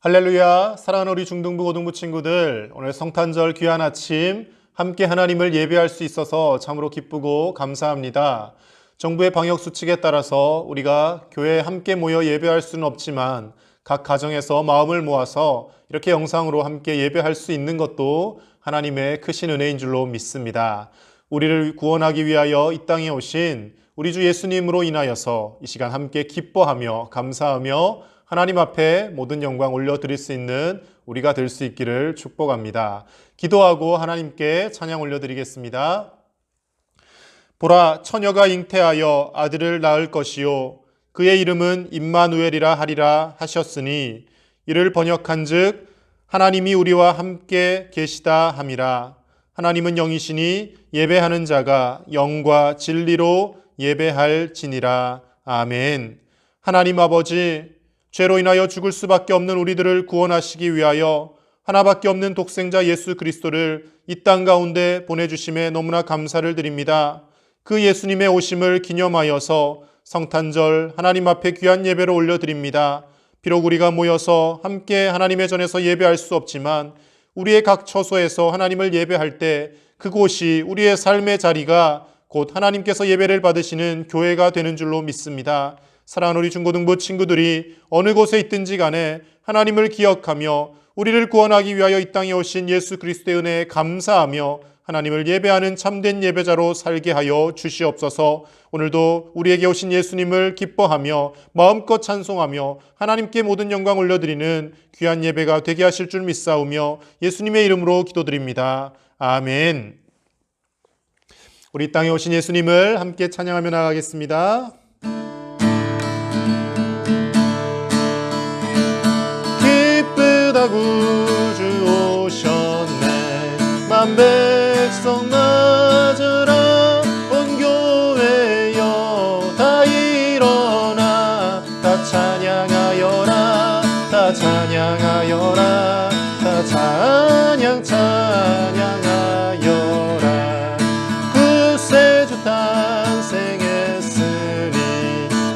할렐루야. 사랑하는 우리 중등부 고등부 친구들, 오늘 성탄절 귀한 아침 함께 하나님을 예배할 수 있어서 참으로 기쁘고 감사합니다. 정부의 방역 수칙에 따라서 우리가 교회에 함께 모여 예배할 수는 없지만 각 가정에서 마음을 모아서 이렇게 영상으로 함께 예배할 수 있는 것도 하나님의 크신 은혜인 줄로 믿습니다. 우리를 구원하기 위하여 이 땅에 오신 우리 주 예수님으로 인하여서 이 시간 함께 기뻐하며 감사하며 하나님 앞에 모든 영광 올려드릴 수 있는 우리가 될 수 있기를 축복합니다. 기도하고 하나님께 찬양 올려드리겠습니다. 보라, 처녀가 잉태하여 아들을 낳을 것이요 그의 이름은 임마누엘이라 하리라 하셨으니 이를 번역한즉 하나님이 우리와 함께 계시다 함이라. 하나님은 영이시니 예배하는 자가 영과 진리로 예배할지니라. 아멘. 하나님 아버지, 죄로 인하여 죽을 수밖에 없는 우리들을 구원하시기 위하여 하나밖에 없는 독생자 예수 그리스도를 이 땅 가운데 보내주심에 너무나 감사를 드립니다. 그 예수님의 오심을 기념하여서 성탄절 하나님 앞에 귀한 예배를 올려드립니다. 비록 우리가 모여서 함께 하나님의 전에서 예배할 수 없지만 우리의 각 처소에서 하나님을 예배할 때 그곳이 우리의 삶의 자리가 곧 하나님께서 예배를 받으시는 교회가 되는 줄로 믿습니다. 사랑하는 우리 중고등부 친구들이 어느 곳에 있든지 간에 하나님을 기억하며 우리를 구원하기 위하여 이 땅에 오신 예수 그리스도의 은혜에 감사하며 하나님을 예배하는 참된 예배자로 살게 하여 주시옵소서. 오늘도 우리에게 오신 예수님을 기뻐하며 마음껏 찬송하며 하나님께 모든 영광 올려드리는 귀한 예배가 되게 하실 줄 믿사오며 예수님의 이름으로 기도드립니다. 아멘. 우리 땅에 오신 예수님을 함께 찬양하며 나가겠습니다. 구주 오셨네. 만 백성 맞으라. 온 교회여 다 일어나. 다 찬양하여라. 다 찬양하여라. 다 찬양하여라. 구세주 탄생했으니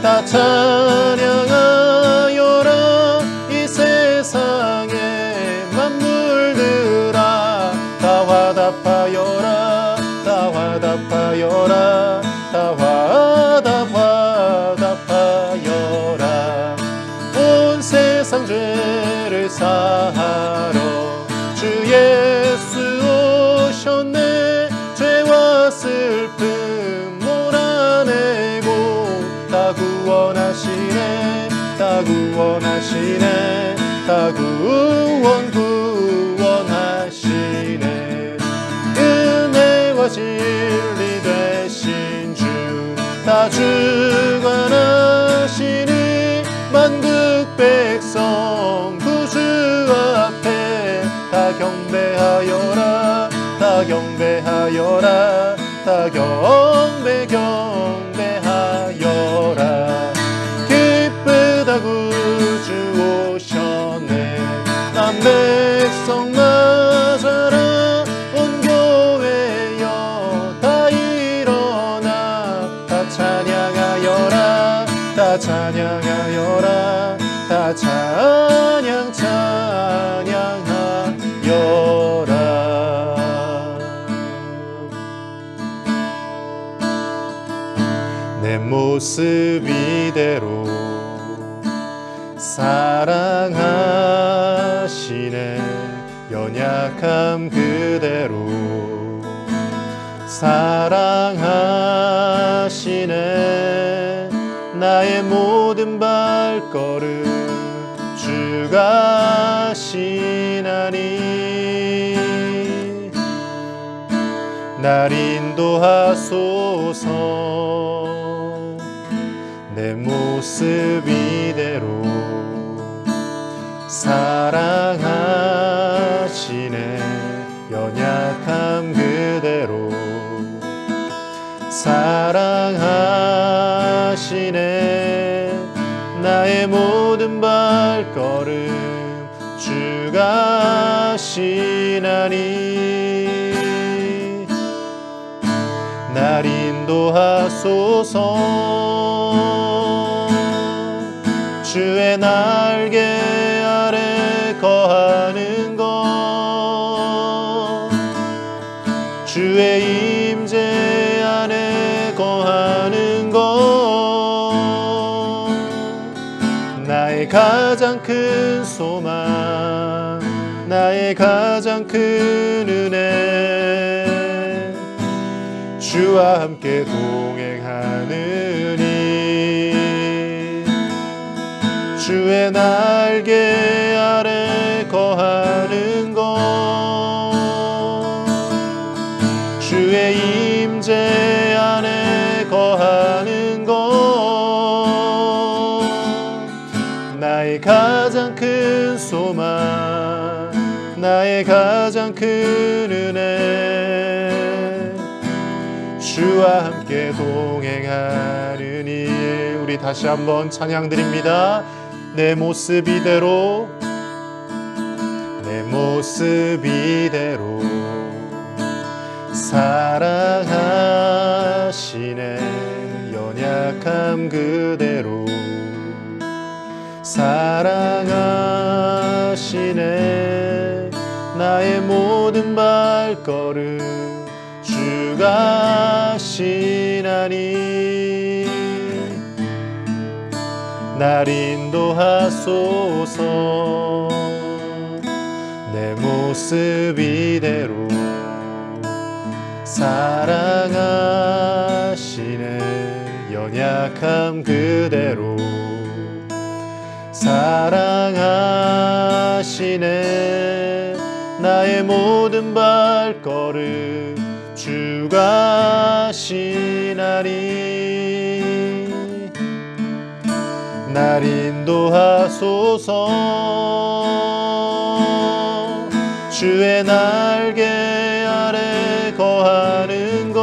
다 찬양하여라. 이 세상에 만물들아 다 화답하여라. 다 화답하여라. 다 화답하여라. 온 세상 죄를 사하러 주 예수 오셨네. 죄와 슬픔 몰아내고 다 구원하시네. 다 구원하시네. 다 구원하시네. 은혜와 진리 되신 주 다 주관하시니 만국 백성 구주 앞에 다 경배하여라. 다 경배하여라. 다 경배하여라. 기쁘다 구주 오셨네. 남 백성 맞아라. 온 교회여 다 일어나. 다 찬양하여라. 다 찬양하여라. 다 찬양하여라. 내 모습 이대로 사랑하시네. 연약함 그대로 사랑하시네. 나의 모든 발걸음 주가 하시나니 날 인도하소서. 내 모습 이대로 사랑하시네. 연약함 그대로 사랑하시네. 나의 모든 발걸음 주가 하시나니 날 인도하소서. 주의 날개 아래 가장 큰 소망, 나의 가장 큰 은혜, 주와 함께 동행하느니 주의 날개 아래 거하는 것, 주의 임재 안에 거하는 것, 나의 가장 큰 소망, 나의 가장 큰 은혜, 주와 함께 동행하느니. 우리 다시 한번 찬양 드립니다. 내 모습 이대로, 내 모습 이대로 사랑하시네, 연약함 그대로 사랑하시네, 나의 모든 발걸음 주가 하시나니 날 인도하소서. 내 모습 이대로 사랑하시네, 연약함 그대로 사랑하시네, 나의 모든 발걸음 주가 하시나니 날 인도하소서. 주의 날개 아래 거하는 것,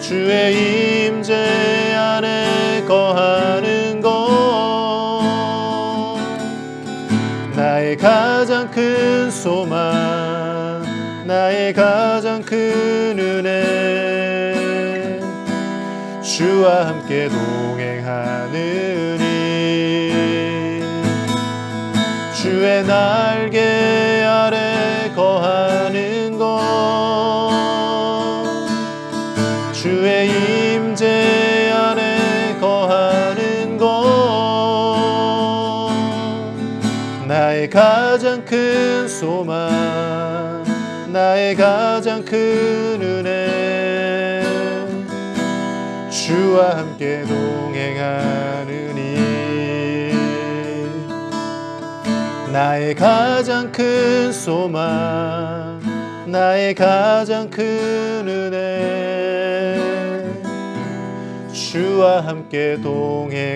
주의 임재 안에 거하는 것, 나의 가장 큰 소망, 나의 가장 큰 은혜, 주와 함께 동행하느니 주의 날개 아래 거하는 것, 주의 임재 안에 거하는 것, 나의 가장 큰 소망, 나의 가장 큰 은혜, 주와 함께 동행하느니 나의 가장 큰 소망, 나의 가장 큰 은혜, 주와 함께 동행하느니.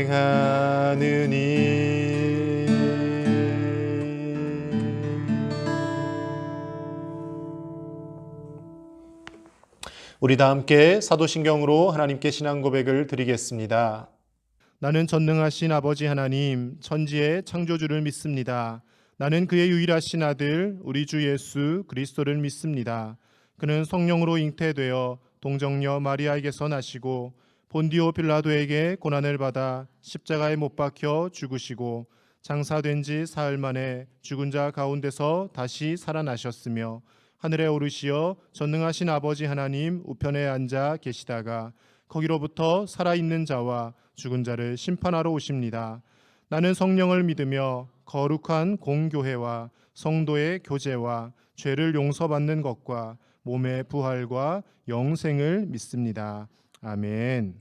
우리 다 함께 사도신경으로 하나님께 신앙 고백을 드리겠습니다. 나는 전능하신 아버지 하나님, 천지의 창조주를 믿습니다. 나는 그의 유일하신 아들 우리 주 예수 그리스도를 믿습니다. 그는 성령으로 잉태되어 동정녀 마리아에게서 나시고 본디오 빌라도에게 고난을 받아 십자가에 못 박혀 죽으시고 장사된 지 사흘 만에 죽은 자 가운데서 다시 살아나셨으며 하늘에 오르시어 전능하신 아버지 하나님 우편에 앉아 계시다가 거기로부터 살아있는 자와 죽은 자를 심판하러 오십니다. 나는 성령을 믿으며 거룩한 공교회와 성도의 교제와 죄를 용서받는 것과 몸의 부활과 영생을 믿습니다. 아멘.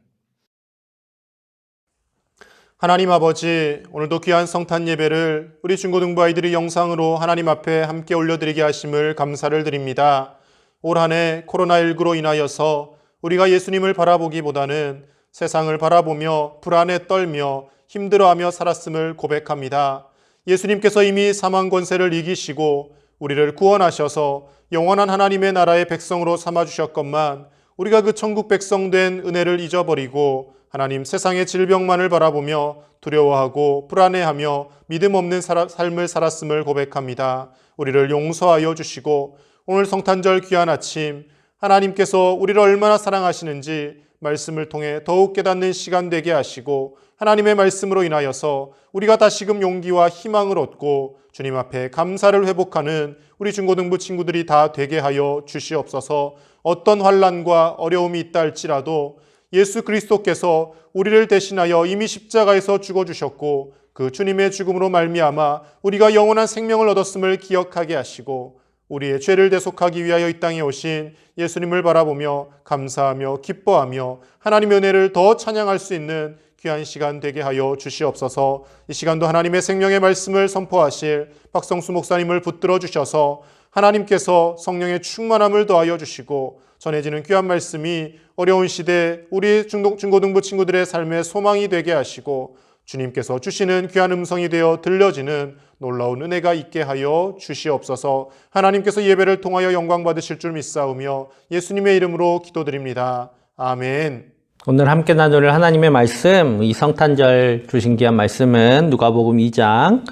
하나님 아버지, 오늘도 귀한 성탄 예배를 우리 중고등부 아이들이 영상으로 하나님 앞에 함께 올려드리게 하심을 감사를 드립니다. 올 한 해 코로나19로 인하여서 우리가 예수님을 바라보기보다는 세상을 바라보며 불안에 떨며 힘들어하며 살았음을 고백합니다. 예수님께서 이미 사망 권세를 이기시고 우리를 구원하셔서 영원한 하나님의 나라의 백성으로 삼아주셨건만 우리가 그 천국 백성 된 은혜를 잊어버리고 하나님 세상의 질병만을 바라보며 두려워하고 불안해하며 믿음 없는 삶을 살았음을 고백합니다. 우리를 용서하여 주시고 오늘 성탄절 귀한 아침 하나님께서 우리를 얼마나 사랑하시는지 말씀을 통해 더욱 깨닫는 시간 되게 하시고 하나님의 말씀으로 인하여서 우리가 다시금 용기와 희망을 얻고 주님 앞에 감사를 회복하는 우리 중고등부 친구들이 다 되게 하여 주시옵소서. 어떤 환난과 어려움이 있다 할지라도 예수 그리스도께서 우리를 대신하여 이미 십자가에서 죽어주셨고 그 주님의 죽음으로 말미암아 우리가 영원한 생명을 얻었음을 기억하게 하시고 우리의 죄를 대속하기 위하여 이 땅에 오신 예수님을 바라보며 감사하며 기뻐하며 하나님의 은혜를 더 찬양할 수 있는 귀한 시간 되게 하여 주시옵소서. 이 시간도 하나님의 생명의 말씀을 선포하실 박성수 목사님을 붙들어 주셔서 하나님께서 성령의 충만함을 더하여 주시고 전해지는 귀한 말씀이 어려운 시대 우리 중고등부 친구들의 삶의 소망이 되게 하시고 주님께서 주시는 귀한 음성이 되어 들려지는 놀라운 은혜가 있게 하여 주시옵소서. 하나님께서 예배를 통하여 영광 받으실 줄 믿사오며 예수님의 이름으로 기도드립니다. 아멘. 오늘 함께 나눌 하나님의 말씀, 이 성탄절 주신 귀한 말씀은 누가복음 2장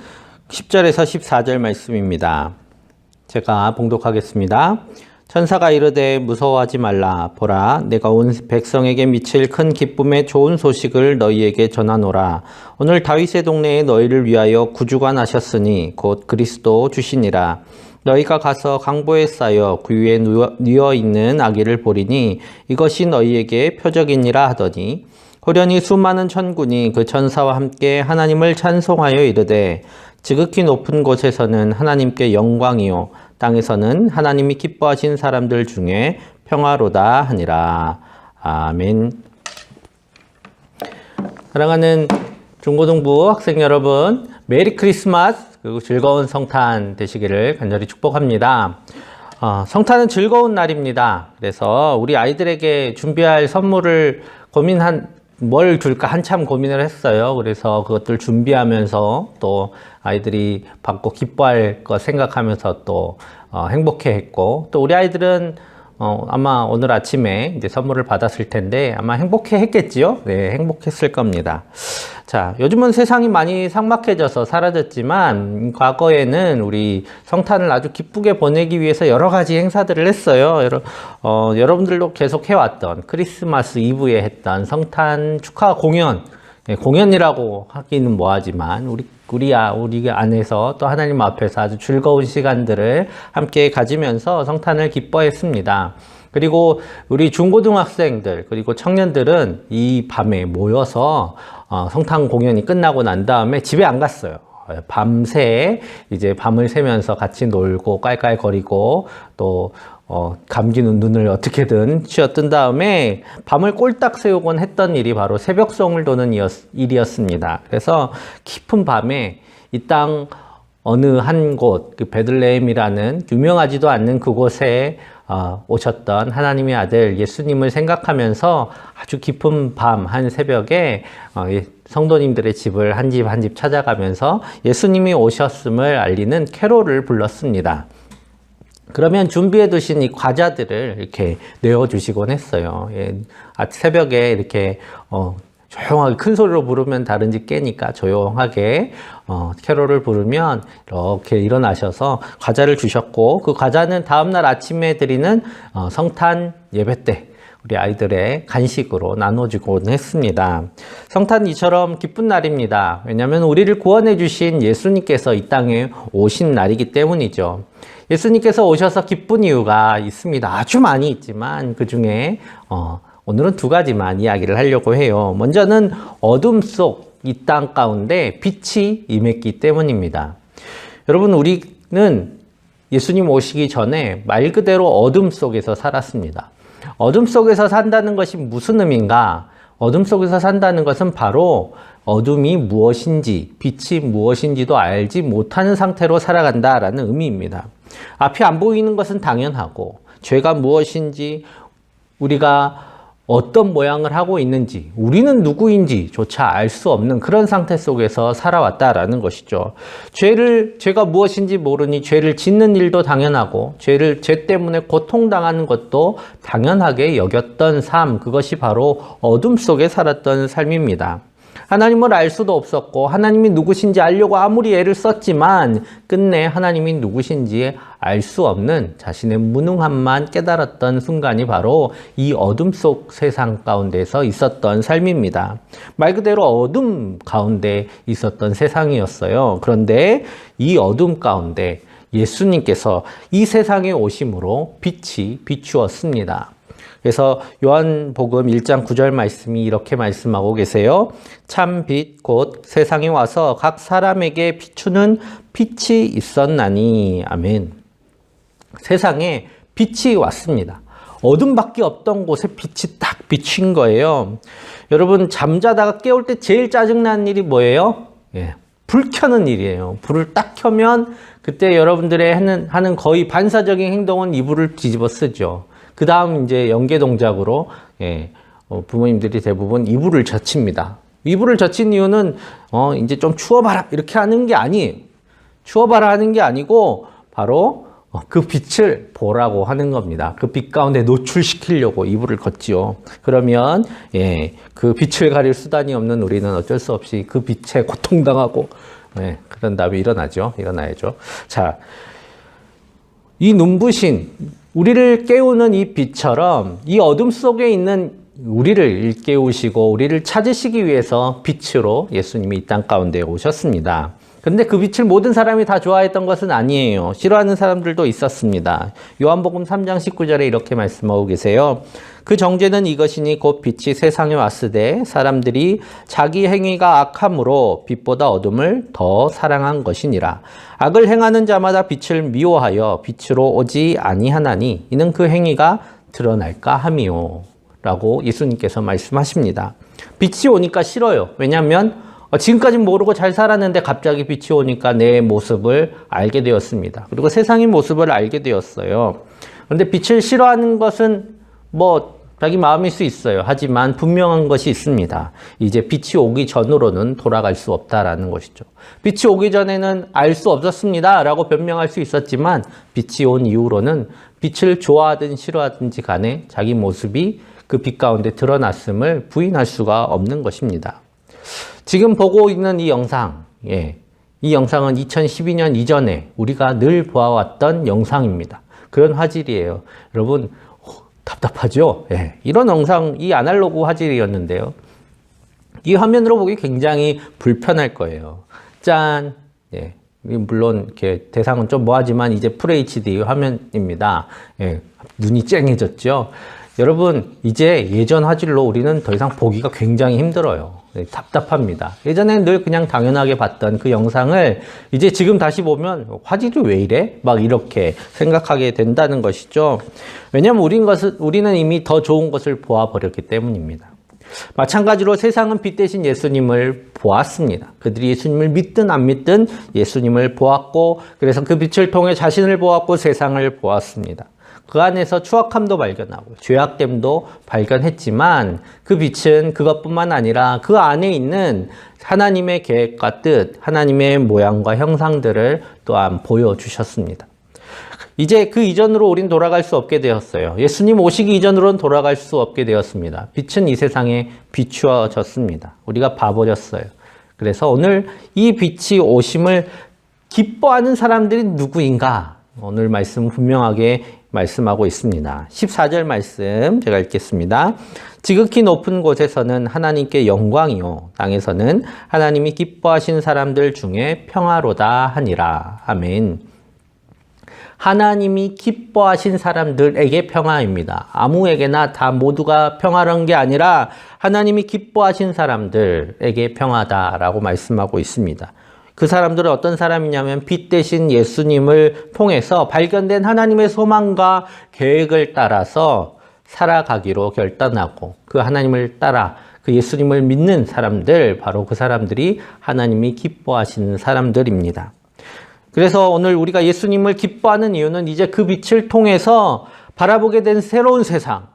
10절에서 14절 말씀입니다. 제가 봉독하겠습니다. 천사가 이르되 무서워하지 말라. 보라, 내가 온 백성에게 미칠 큰 기쁨의 좋은 소식을 너희에게 전하노라. 오늘 다윗의 동네에 너희를 위하여 구주가 나셨으니 곧 그리스도 주시니라. 너희가 가서 강보에 쌓여 그 위에 누워 있는 아기를 보리니 이것이 너희에게 표적이니라 하더니 호련히 수많은 천군이 그 천사와 함께 하나님을 찬송하여 이르되 지극히 높은 곳에서는 하나님께 영광이요 땅에서는 하나님이 기뻐하신 사람들 중에 평화로다 하니라. 아멘. 사랑하는 중고등부 학생 여러분, 메리 크리스마스 그리고 즐거운 성탄 되시기를 간절히 축복합니다. 성탄은 즐거운 날입니다. 그래서 우리 아이들에게 준비할 선물을 뭘 줄까 한참 고민을 했어요. 그래서 그것들 준비하면서 또 아이들이 받고 기뻐할 것 생각하면서 또 행복해 했고, 또 우리 아이들은 아마 오늘 아침에 이제 선물을 받았을 텐데 아마 행복해 했겠지요? 네, 행복했을 겁니다. 자, 요즘은 세상이 많이 삭막해져서 사라졌지만 과거에는 우리 성탄을 아주 기쁘게 보내기 위해서 여러 가지 행사들을 했어요. 여러분들도 계속 해왔던 크리스마스 이브에 했던 성탄 축하 공연, 공연이라고 하기는 뭐하지만 우리 안에서 또 하나님 앞에서 아주 즐거운 시간들을 함께 가지면서 성탄을 기뻐했습니다. 그리고 우리 중고등학생들 그리고 청년들은 이 밤에 모여서 성탄 공연이 끝나고 난 다음에 집에 안 갔어요. 밤새 이제 밤을 새면서 같이 놀고 깔깔거리고 또 감기는 눈을 어떻게든 쥐어뜬 다음에 밤을 꼴딱 새우곤 했던 일이 바로 새벽송을 도는 일이었습니다. 그래서 깊은 밤에 이 땅 어느 한 곳, 그 베들레헴이라는 유명하지도 않는 그곳에 오셨던 하나님의 아들 예수님을 생각하면서 아주 깊은 밤 한 새벽에 성도님들의 집을 한 집 한 집 찾아가면서 예수님이 오셨음을 알리는 캐롤을 불렀습니다. 그러면 준비해 두신 이 과자들을 이렇게 내어주시곤 했어요. 새벽에 이렇게 조용하게 큰 소리로 부르면 다른 집 깨니까 조용하게 캐롤을 부르면 이렇게 일어나셔서 과자를 주셨고, 그 과자는 다음날 아침에 드리는 성탄 예배 때 우리 아이들의 간식으로 나눠주곤 했습니다. 성탄이 이처럼 기쁜 날입니다. 왜냐하면 우리를 구원해 주신 예수님께서 이 땅에 오신 날이기 때문이죠. 예수님께서 오셔서 기쁜 이유가 있습니다. 아주 많이 있지만 그 중에 오늘은 두 가지만 이야기를 하려고 해요. 먼저는 어둠 속 이 땅 가운데 빛이 임했기 때문입니다. 여러분, 우리는 예수님 오시기 전에 말 그대로 어둠 속에서 살았습니다. 어둠 속에서 산다는 것이 무슨 의미인가? 어둠 속에서 산다는 것은 바로 어둠이 무엇인지, 빛이 무엇인지도 알지 못하는 상태로 살아간다라는 의미입니다. 앞이 안 보이는 것은 당연하고, 죄가 무엇인지, 우리가 어떤 모양을 하고 있는지, 우리는 누구인지조차 알 수 없는 그런 상태 속에서 살아왔다라는 것이죠. 죄가 무엇인지 모르니 죄를 짓는 일도 당연하고, 죄 때문에 고통당하는 것도 당연하게 여겼던 삶, 그것이 바로 어둠 속에 살았던 삶입니다. 하나님을 알 수도 없었고, 하나님이 누구신지 알려고 아무리 애를 썼지만 끝내 하나님이 누구신지 알 수 없는 자신의 무능함만 깨달았던 순간이 바로 이 어둠 속 세상 가운데서 있었던 삶입니다. 말 그대로 어둠 가운데 있었던 세상이었어요. 그런데 이 어둠 가운데 예수님께서 이 세상에 오심으로 빛이 비추었습니다. 그래서 요한복음 1장 9절 말씀이 이렇게 말씀하고 계세요. 참 빛 곧 세상에 와서 각 사람에게 비추는 빛이 있었나니. 아멘. 세상에 빛이 왔습니다. 어둠밖에 없던 곳에 빛이 딱 비친 거예요. 여러분, 잠자다가 깨울 때 제일 짜증나는 일이 뭐예요? 예, 불 켜는 일이에요. 불을 딱 켜면 그때 여러분들의 하는 거의 반사적인 행동은 이불을 뒤집어 쓰죠. 그 다음 이제 연계 동작으로 부모님들이 대부분 이불을 젖힙니다. 이불을 젖힌 이유는 이제 좀 추워봐라 이렇게 하는 게 아니에요. 추워봐라 하는 게 아니고 바로 그 빛을 보라고 하는 겁니다. 그 빛 가운데 노출시키려고 이불을 걷지요. 그러면 그 빛을 가릴 수단이 없는 우리는 어쩔 수 없이 그 빛에 고통당하고 그런 다음에 일어나야죠. 자, 이 눈부신 우리를 깨우는 이 빛처럼 이 어둠 속에 있는 우리를 일깨우시고 우리를 찾으시기 위해서 빛으로 예수님이 이 땅 가운데 오셨습니다. 그런데 그 빛을 모든 사람이 다 좋아했던 것은 아니에요. 싫어하는 사람들도 있었습니다. 요한복음 3장 19절에 이렇게 말씀하고 계세요. 그 정죄는 이것이니 곧 빛이 세상에 왔으되 사람들이 자기 행위가 악함으로 빛보다 어둠을 더 사랑한 것이니라. 악을 행하는 자마다 빛을 미워하여 빛으로 오지 아니하나니 이는 그 행위가 드러날까 함이요. 라고 예수님께서 말씀하십니다. 빛이 오니까 싫어요. 왜냐하면 지금까지 모르고 잘 살았는데 갑자기 빛이 오니까 내 모습을 알게 되었습니다. 그리고 세상의 모습을 알게 되었어요. 그런데 빛을 싫어하는 것은 자기 마음일 수 있어요. 하지만 분명한 것이 있습니다. 이제 빛이 오기 전으로는 돌아갈 수 없다라는 것이죠. 빛이 오기 전에는 알 수 없었습니다 라고 변명할 수 있었지만 빛이 온 이후로는 빛을 좋아하든 싫어하든지 간에 자기 모습이 그 빛 가운데 드러났음을 부인할 수가 없는 것입니다. 지금 보고 있는 이 영상, 이 영상은 2012년 이전에 우리가 늘 보아왔던 영상입니다. 그런 화질이에요. 여러분, 답답하죠? 이런 영상, 이 아날로그 화질이었는데요. 이 화면으로 보기 굉장히 불편할 거예요. 짠! 물론 이렇게 대상은 좀 뭐하지만 이제 FHD 화면입니다. 눈이 쨍해졌죠? 여러분, 이제 예전 화질로 우리는 더 이상 보기가 굉장히 힘들어요. 답답합니다. 예전에는 늘 그냥 당연하게 봤던 그 영상을 이제 지금 다시 보면 화질이 왜 이래? 막 이렇게 생각하게 된다는 것이죠. 왜냐하면 우리는 이미 더 좋은 것을 보아버렸기 때문입니다. 마찬가지로 세상은 빛 대신 예수님을 보았습니다. 그들이 예수님을 믿든 안 믿든 예수님을 보았고, 그래서 그 빛을 통해 자신을 보았고 세상을 보았습니다. 그 안에서 추악함도 발견하고 죄악됨도 발견했지만 그 빛은 그것뿐만 아니라 그 안에 있는 하나님의 계획과 뜻, 하나님의 모양과 형상들을 또한 보여주셨습니다. 이제 그 이전으로 우린 돌아갈 수 없게 되었어요. 예수님 오시기 이전으로는 돌아갈 수 없게 되었습니다. 빛은 이 세상에 비추어졌습니다. 우리가 봐버렸어요. 그래서 오늘 이 빛이 오심을 기뻐하는 사람들이 누구인가? 오늘 말씀 분명하게 말씀하고 있습니다. 14절 말씀 제가 읽겠습니다. 지극히 높은 곳에서는 하나님께 영광이요 땅에서는 하나님이 기뻐하신 사람들 중에 평화로다 하니라. 아멘. 하나님이 기뻐하신 사람들에게 평화입니다. 아무에게나 다 모두가 평화로운 게 아니라 하나님이 기뻐하신 사람들에게 평화다라고 말씀하고 있습니다. 그 사람들은 어떤 사람이냐면 빛 대신 예수님을 통해서 발견된 하나님의 소망과 계획을 따라서 살아가기로 결단하고 그 하나님을 따라 그 예수님을 믿는 사람들, 바로 그 사람들이 하나님이 기뻐하시는 사람들입니다. 그래서 오늘 우리가 예수님을 기뻐하는 이유는 이제 그 빛을 통해서 바라보게 된 새로운 세상,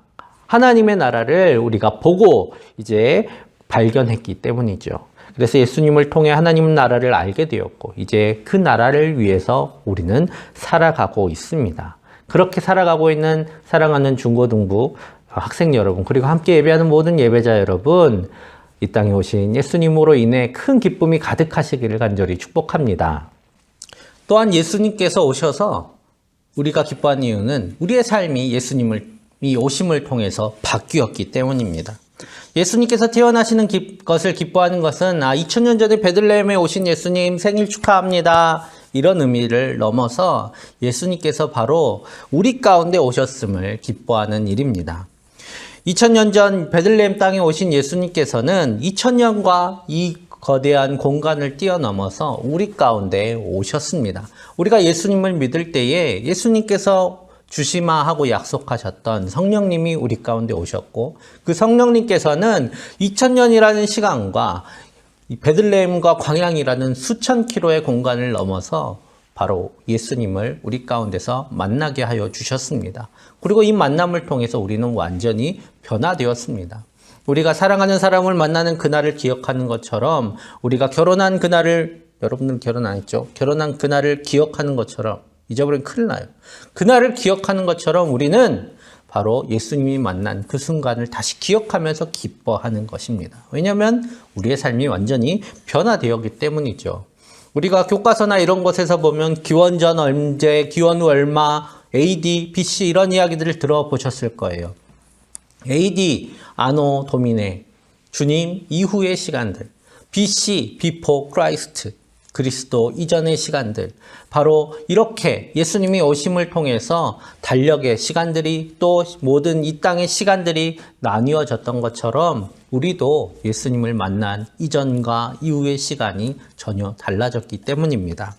하나님의 나라를 우리가 보고 이제 발견했기 때문이죠. 그래서 예수님을 통해 하나님 나라를 알게 되었고 이제 그 나라를 위해서 우리는 살아가고 있습니다. 그렇게 살아가고 있는 사랑하는 중고등부 학생 여러분, 그리고 함께 예배하는 모든 예배자 여러분, 이 땅에 오신 예수님으로 인해 큰 기쁨이 가득하시기를 간절히 축복합니다. 또한 예수님께서 오셔서 우리가 기뻐하는 이유는 우리의 삶이 예수님이 오심을 통해서 바뀌었기 때문입니다. 예수님께서 태어나시는 것을 기뻐하는 것은 2000년 전에 베들레헴에 오신 예수님 생일 축하합니다. 이런 의미를 넘어서 예수님께서 바로 우리 가운데 오셨음을 기뻐하는 일입니다. 2000년 전 베들레헴 땅에 오신 예수님께서는 2000년과 이 거대한 공간을 뛰어넘어서 우리 가운데 오셨습니다. 우리가 예수님을 믿을 때에 예수님께서 주시마 하고 약속하셨던 성령님이 우리 가운데 오셨고, 그 성령님께서는 2000년이라는 시간과 이 베들레헴과 광양이라는 수천 킬로의 공간을 넘어서 바로 예수님을 우리 가운데서 만나게 하여 주셨습니다. 그리고 이 만남을 통해서 우리는 완전히 변화되었습니다. 우리가 사랑하는 사람을 만나는 그날을 기억하는 것처럼, 우리가 결혼한 그날을, 여러분들 결혼 안 했죠? 결혼한 그날을 기억하는 것처럼, 잊어버리면 큰일 나요. 그날을 기억하는 것처럼 우리는 바로 예수님이 만난 그 순간을 다시 기억하면서 기뻐하는 것입니다. 왜냐하면 우리의 삶이 완전히 변화되었기 때문이죠. 우리가 교과서나 이런 곳에서 보면 기원전 언제, 기원 후 얼마, AD, BC 이런 이야기들을 들어보셨을 거예요. AD, 아노 도미네, 주님 이후의 시간들, BC, Before Christ, 그리스도 이전의 시간들, 바로 이렇게 예수님이 오심을 통해서 달력의 시간들이 또 모든 이 땅의 시간들이 나뉘어졌던 것처럼 우리도 예수님을 만난 이전과 이후의 시간이 전혀 달라졌기 때문입니다.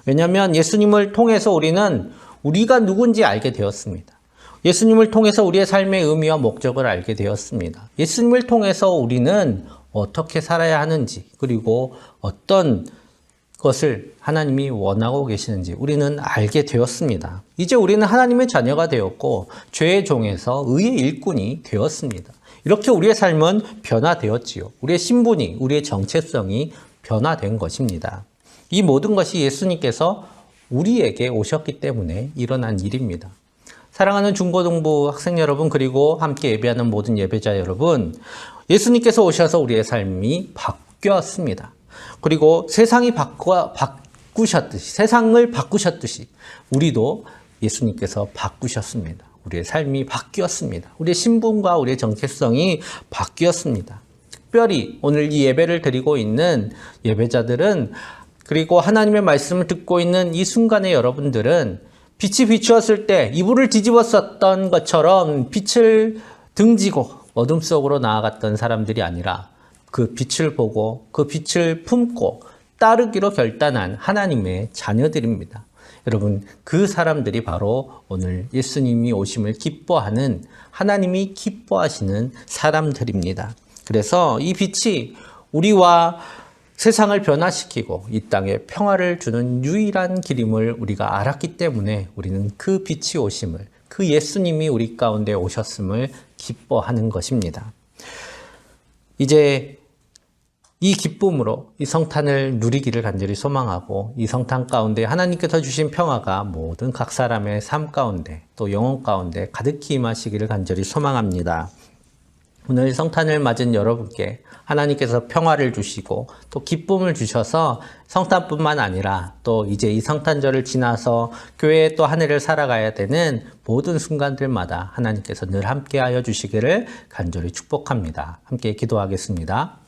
왜냐하면 예수님을 통해서 우리는 우리가 누군지 알게 되었습니다. 예수님을 통해서 우리의 삶의 의미와 목적을 알게 되었습니다. 예수님을 통해서 우리는 어떻게 살아야 하는지, 그리고 어떤 것을 하나님이 원하고 계시는지 우리는 알게 되었습니다. 이제 우리는 하나님의 자녀가 되었고 죄의 종에서 의의 일꾼이 되었습니다. 이렇게 우리의 삶은 변화되었지요. 우리의 신분이, 우리의 정체성이 변화된 것입니다. 이 모든 것이 예수님께서 우리에게 오셨기 때문에 일어난 일입니다. 사랑하는 중고등부 학생 여러분, 그리고 함께 예배하는 모든 예배자 여러분, 예수님께서 오셔서 우리의 삶이 바뀌었습니다. 그리고 세상이 바꾸셨듯이, 세상을 바꾸셨듯이 우리도 예수님께서 바꾸셨습니다. 우리의 삶이 바뀌었습니다. 우리의 신분과 우리의 정체성이 바뀌었습니다. 특별히 오늘 이 예배를 드리고 있는 예배자들은, 그리고 하나님의 말씀을 듣고 있는 이 순간에 여러분들은 빛이 비추었을 때 이불을 뒤집었었던 것처럼 빛을 등지고 어둠 속으로 나아갔던 사람들이 아니라 그 빛을 보고 그 빛을 품고 따르기로 결단한 하나님의 자녀들입니다. 여러분, 그 사람들이 바로 오늘 예수님이 오심을 기뻐하는, 하나님이 기뻐하시는 사람들입니다. 그래서 이 빛이 우리와 세상을 변화시키고 이 땅에 평화를 주는 유일한 길임을 우리가 알았기 때문에 우리는 그 빛이 오심을, 그 예수님이 우리 가운데 오셨음을 기뻐하는 것입니다. 이제 이 기쁨으로 이 성탄을 누리기를 간절히 소망하고, 이 성탄 가운데 하나님께서 주신 평화가 모든 각 사람의 삶 가운데 또 영혼 가운데 가득히 임하시기를 간절히 소망합니다. 오늘 성탄을 맞은 여러분께 하나님께서 평화를 주시고 또 기쁨을 주셔서 성탄뿐만 아니라 또 이제 이 성탄절을 지나서 교회에 또 한 해를 살아가야 되는 모든 순간들마다 하나님께서 늘 함께하여 주시기를 간절히 축복합니다. 함께 기도하겠습니다.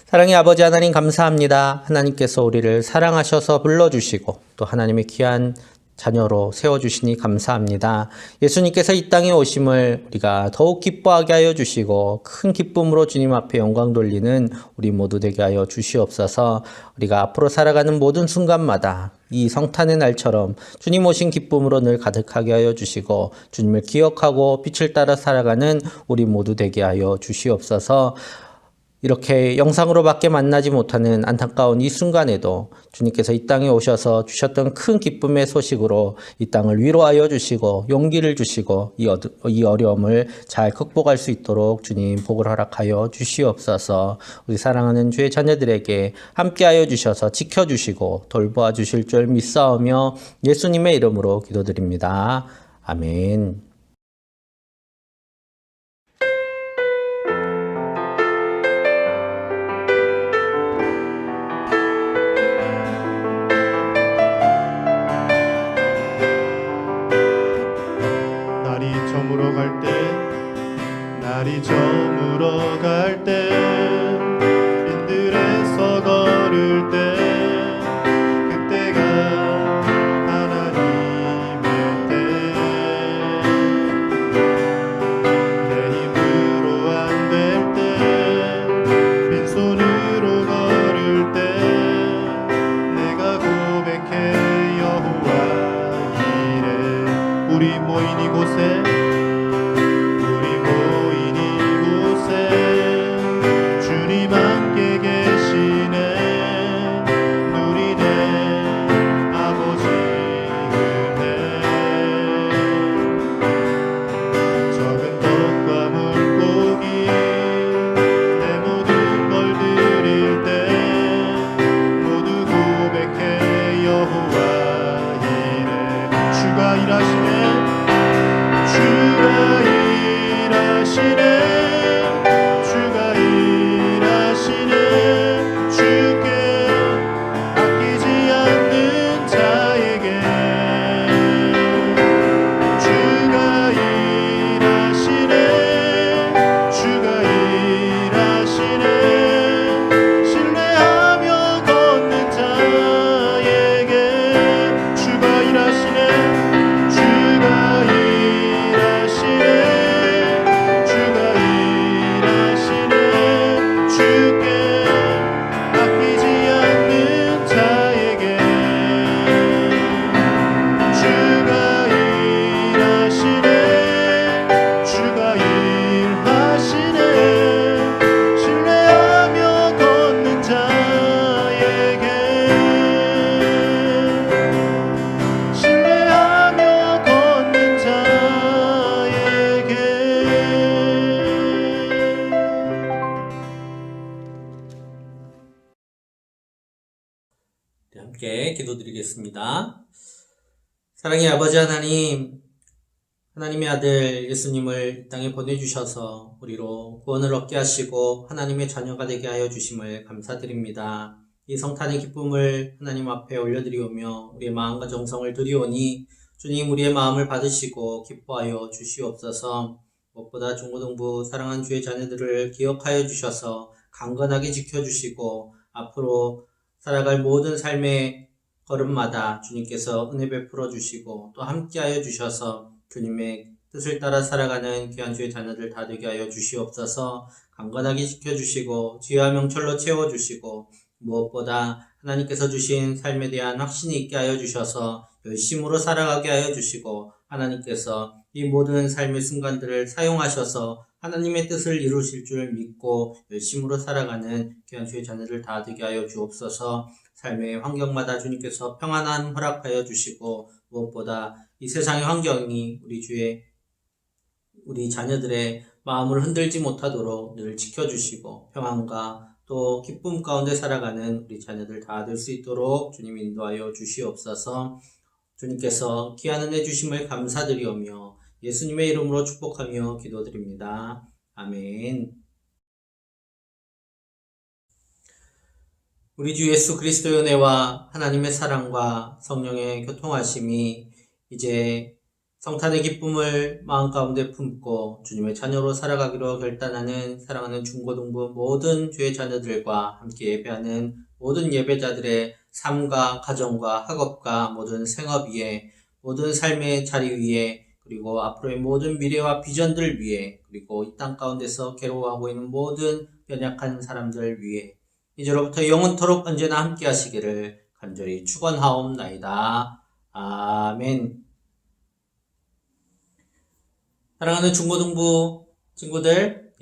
사랑의 아버지 하나님, 감사합니다. 하나님께서 우리를 사랑하셔서 불러주시고 또 하나님의 귀한 자녀로 세워주시니 감사합니다. 예수님께서 이 땅에 오심을 우리가 더욱 기뻐하게 하여 주시고 큰 기쁨으로 주님 앞에 영광 돌리는 우리 모두 되게 하여 주시옵소서. 우리가 앞으로 살아가는 모든 순간마다 이 성탄의 날처럼 주님 오신 기쁨으로 늘 가득하게 하여 주시고 주님을 기억하고 빛을 따라 살아가는 우리 모두 되게 하여 주시옵소서. 이렇게 영상으로밖에 만나지 못하는 안타까운 이 순간에도 주님께서 이 땅에 오셔서 주셨던 큰 기쁨의 소식으로 이 땅을 위로하여 주시고 용기를 주시고 이 어려움을 잘 극복할 수 있도록 주님 복을 허락하여 주시옵소서. 우리 사랑하는 주의 자녀들에게 함께하여 주셔서 지켜주시고 돌보아 주실 줄 믿사오며 예수님의 이름으로 기도드립니다. 아멘. 날이 저물어 갈 때, 빈들에서 걸을 때, 그때가 하나님의 때. 함께 기도드리겠습니다. 사랑의 아버지 하나님, 하나님의 아들 예수님을 이 땅에 보내주셔서 우리로 구원을 얻게 하시고 하나님의 자녀가 되게 하여 주심을 감사드립니다. 이 성탄의 기쁨을 하나님 앞에 올려드리오며 우리의 마음과 정성을 드리오니 주님 우리의 마음을 받으시고 기뻐하여 주시옵소서. 무엇보다 중고등부 사랑하는 주의 자녀들을 기억하여 주셔서 강건하게 지켜주시고 앞으로 살아갈 모든 삶의 걸음마다 주님께서 은혜 베풀어 주시고 또 함께하여 주셔서 주님의 뜻을 따라 살아가는 귀한 주의 자녀들 다 되게 하여 주시옵소서. 강건하게 지켜주시고 지혜와 명철로 채워주시고 무엇보다 하나님께서 주신 삶에 대한 확신이 있게 하여 주셔서 열심으로 살아가게 하여 주시고 하나님께서 이 모든 삶의 순간들을 사용하셔서 하나님의 뜻을 이루실 줄 믿고 열심으로 살아가는 귀한 주의 자녀들 다 되게 하여 주옵소서. 삶의 환경마다 주님께서 평안한 허락하여 주시고 무엇보다 이 세상의 환경이 우리 자녀들의 마음을 흔들지 못하도록 늘 지켜주시고 평안과 또 기쁨 가운데 살아가는 우리 자녀들 다 될 수 있도록 주님 인도하여 주시옵소서. 주님께서 귀한 은혜 주심을 감사드리오며 예수님의 이름으로 축복하며 기도드립니다. 아멘. 우리 주 예수 그리스도의 은혜와 하나님의 사랑과 성령의 교통하심이 이제 성탄의 기쁨을 마음 가운데 품고 주님의 자녀로 살아가기로 결단하는 사랑하는 중고등부 모든 주의 자녀들과 함께 예배하는 모든 예배자들의 삶과 가정과 학업과 모든 생업 위에 모든 삶의 자리 위에 그리고 앞으로의 모든 미래와 비전들 위에 그리고 이 땅 가운데서 괴로워하고 있는 모든 연약한 사람들 위에 이제로부터 영원토록 언제나 함께 하시기를 간절히 축원하옵나이다. 아멘. 사랑하는 중고등부 친구들,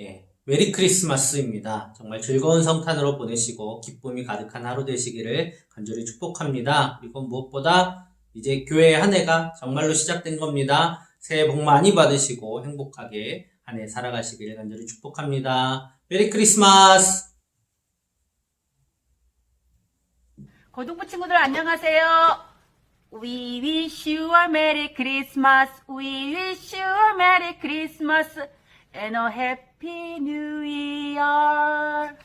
메리 크리스마스입니다. 정말 즐거운 성탄으로 보내시고 기쁨이 가득한 하루 되시기를 간절히 축복합니다. 그리고 무엇보다 이제 교회의 한 해가 정말로 시작된 겁니다. 새해 복 많이 받으시고 행복하게 한 해 살아가시기를 간절히 축복합니다. 메리 크리스마스! 고등부 친구들 안녕하세요. We wish you a Merry Christmas. We wish you a Merry Christmas and a Happy New Year.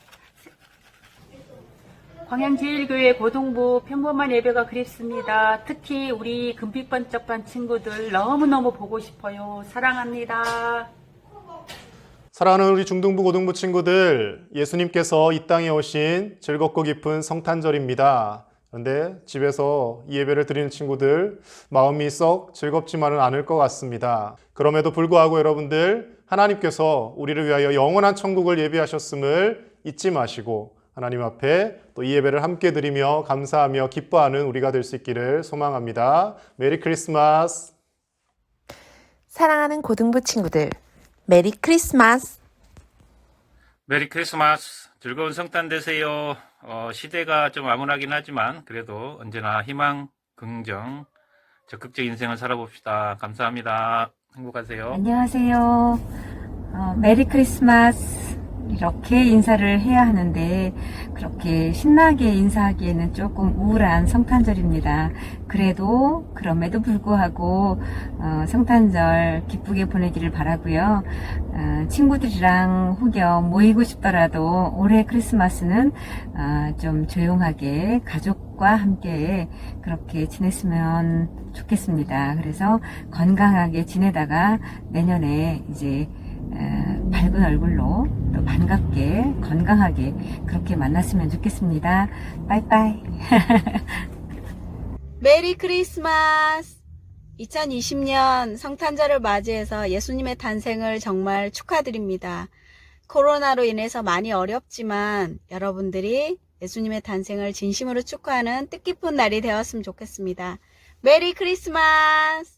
광양제일교회 고등부 평범한 예배가 그립습니다. 특히 우리 금빛번쩍반 친구들 너무너무 보고 싶어요. 사랑합니다. 사랑하는 우리 중등부 고등부 친구들, 예수님께서 이 땅에 오신 즐겁고 기쁜 성탄절입니다. 그런데 집에서 이 예배를 드리는 친구들 마음이 썩 즐겁지만은 않을 것 같습니다. 그럼에도 불구하고 여러분들 하나님께서 우리를 위하여 영원한 천국을 예비하셨음을 잊지 마시고 하나님 앞에 또 이 예배를 함께 드리며 감사하며 기뻐하는 우리가 될 수 있기를 소망합니다. 메리 크리스마스. 사랑하는 고등부 친구들, 메리 크리스마스. 메리 크리스마스. 즐거운 성탄 되세요. 시대가 좀 암울하긴 하지만 그래도 언제나 희망, 긍정, 적극적 인생을 살아봅시다. 감사합니다. 행복하세요. 안녕하세요. 메리 크리스마스. 이렇게 인사를 해야 하는데 그렇게 신나게 인사하기에는 조금 우울한 성탄절입니다. 그럼에도 불구하고 성탄절 기쁘게 보내기를 바라고요. 친구들이랑 혹여 모이고 싶더라도 올해 크리스마스는 좀 조용하게 가족과 함께 그렇게 지냈으면 좋겠습니다. 그래서 건강하게 지내다가 내년에 이제 밝은 얼굴로 또 반갑게 건강하게 그렇게 만났으면 좋겠습니다. 빠이빠이. 메리 크리스마스! 2020년 성탄절을 맞이해서 예수님의 탄생을 정말 축하드립니다. 코로나로 인해서 많이 어렵지만 여러분들이 예수님의 탄생을 진심으로 축하하는 뜻깊은 날이 되었으면 좋겠습니다. 메리 크리스마스!